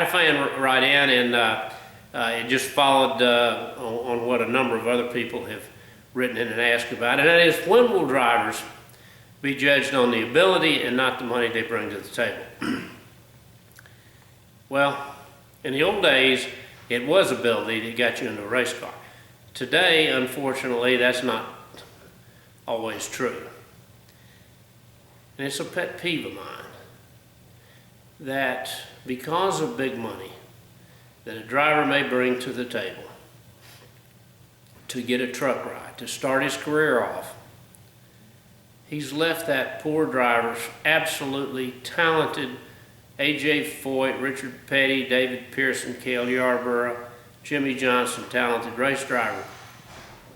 a fan write in, and it just followed on what a number of other people have written in and asked about, and that is, when will drivers be judged on the ability and not the money they bring to the table? Well, in the old days, it was ability that got you into a race car. Today, unfortunately, that's not always true. And it's a pet peeve of mine that because of big money that a driver may bring to the table to get a truck ride, to start his career off, he's left that poor driver's absolutely talented A.J. Foyt, Richard Petty, David Pearson, Cale Yarborough, Jimmy Johnson, talented race driver,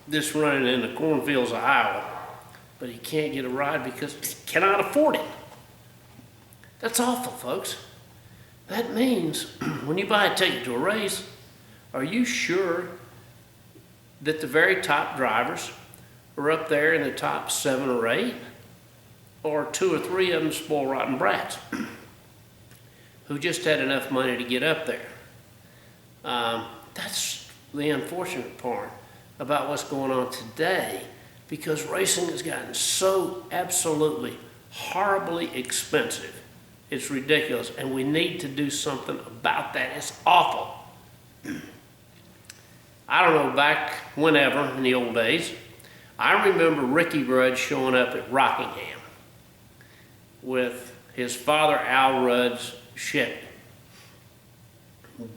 this running in the cornfields of Iowa, but he can't get a ride because he cannot afford it. That's awful, folks. That means when you buy a ticket to a race, are you sure that the very top drivers are up there in the top 7 or 8, or 2 or 3 of them spoiled rotten brats who just had enough money to get up there? That's the unfortunate part about what's going on today, because racing has gotten so absolutely horribly expensive. It's ridiculous, and we need to do something about that. It's awful. I don't know, back whenever in the old days, I remember Ricky Rudd showing up at Rockingham with his father Al Rudd's Chevy,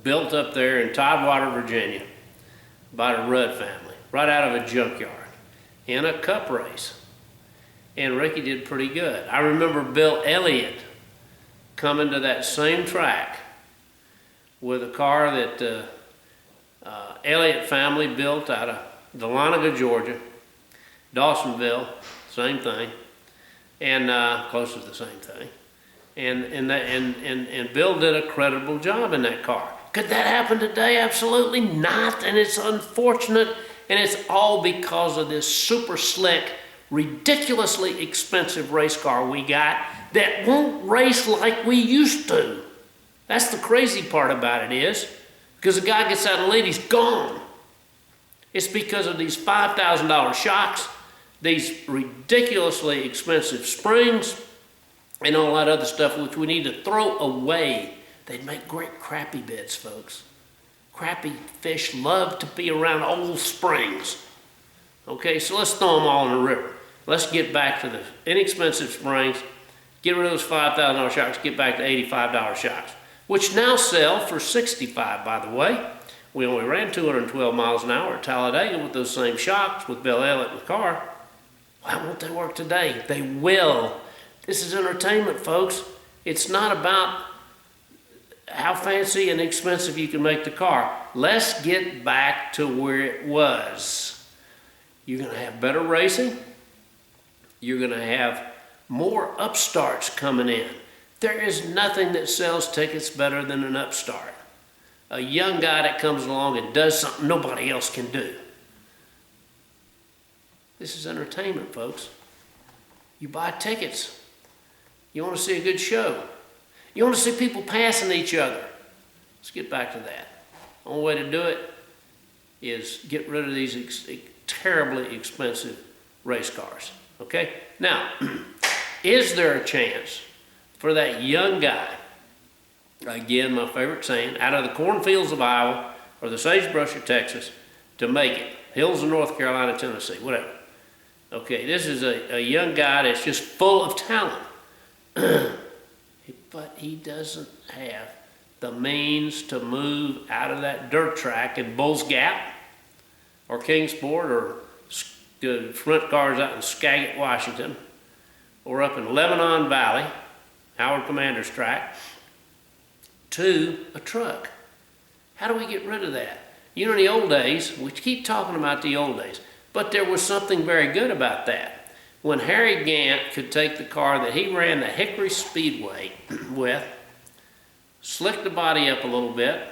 built up there in Tidewater, Virginia, by the Rudd family, right out of a junkyard, in a cup race. And Ricky did pretty good. I remember Bill Elliott coming to that same track with a car that Elliott family built out of Dahlonega, Georgia, Dawsonville, same thing, and close to the same thing. And Bill did a credible job in that car. Could that happen today? Absolutely not, and it's unfortunate, and it's all because of this super slick, ridiculously expensive race car we got that won't race like we used to. That's the crazy part about it is, because the guy gets out and lead, he's gone. It's because of these $5,000 shocks, these ridiculously expensive springs, and all that other stuff which we need to throw away. They'd make great crappie beds, folks. Crappie fish love to be around old springs. Okay, so let's throw them all in the river. Let's get back to the inexpensive springs, get rid of those $5,000 shocks, get back to $85 shocks, which now sell for $65, by the way. We only ran 212 miles an hour at Talladega with those same shocks with Bill Elliott in the car. Why won't they work today? They will. This is entertainment, folks. It's not about how fancy and expensive you can make the car. Let's get back to where it was. You're going to have better racing. You're going to have more upstarts coming in. There is nothing that sells tickets better than an upstart. A young guy that comes along and does something nobody else can do. This is entertainment, folks. You buy tickets. You want to see a good show. You want to see people passing each other. Let's get back to that. The only way to do it is get rid of these terribly expensive race cars. Okay? Now, is there a chance for that young guy, again, my favorite saying, out of the cornfields of Iowa or the sagebrush of Texas, to make it? Hills of North Carolina, Tennessee, whatever. Okay, this is a young guy that's just full of talent. But he doesn't have the means to move out of that dirt track in Bulls Gap or Kingsport or the front cars out in Skagit, Washington, or up in Lebanon Valley, Howard Commander's track, to a truck. How do we get rid of that? You know, in the old days, we keep talking about the old days, but there was something very good about that. When Harry Gant could take the car that he ran the Hickory Speedway with, slick the body up a little bit,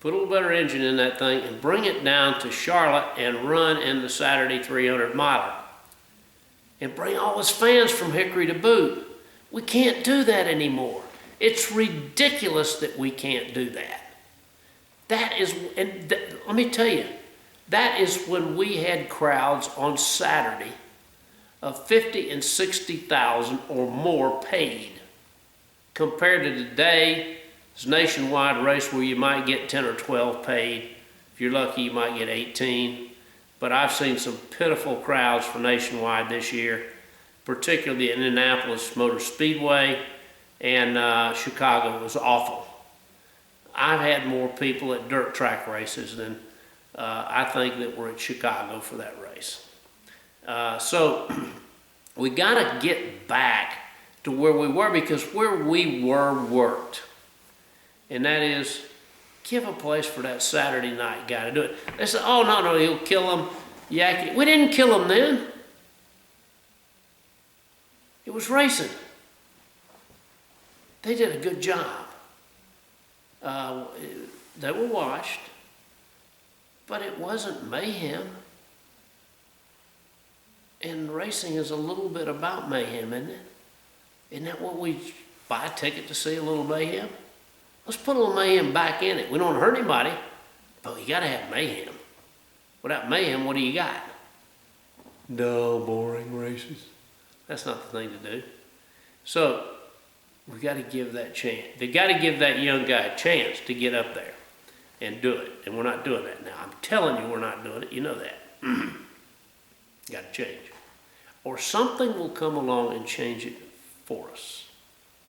put a little better engine in that thing, and bring it down to Charlotte and run in the Saturday 300 miler. And bring all his fans from Hickory to boot. We can't do that anymore. It's ridiculous that we can't do that. That is, and let me tell you, that is when we had crowds on Saturday of 50 and 60,000 or more paid, compared to today, it's a nationwide race where you might get 10 or 12 paid. If you're lucky, you might get 18. But I've seen some pitiful crowds for nationwide this year, particularly the Indianapolis Motor Speedway, and Chicago was awful. I've had more people at dirt track races than I think that were at Chicago for that race. So we got to get back to where we were, because where we were worked. And that is, give a place for that Saturday night guy to do it. They said, oh, no, he'll kill him. Yaki. We didn't kill him then. It was racing. They did a good job. They were washed, but it wasn't mayhem. And racing is a little bit about mayhem, isn't it? Isn't that what we buy a ticket to see, a little mayhem? Let's put a little mayhem back in it. We don't want to hurt anybody, but you got to have mayhem. Without mayhem, what do you got? Dull, boring races. That's not the thing to do. So we got to give that chance. They got to give that young guy a chance to get up there and do it. And we're not doing that now. I'm telling you, we're not doing it. You know that. Got to change. Or something will come along and change it for us.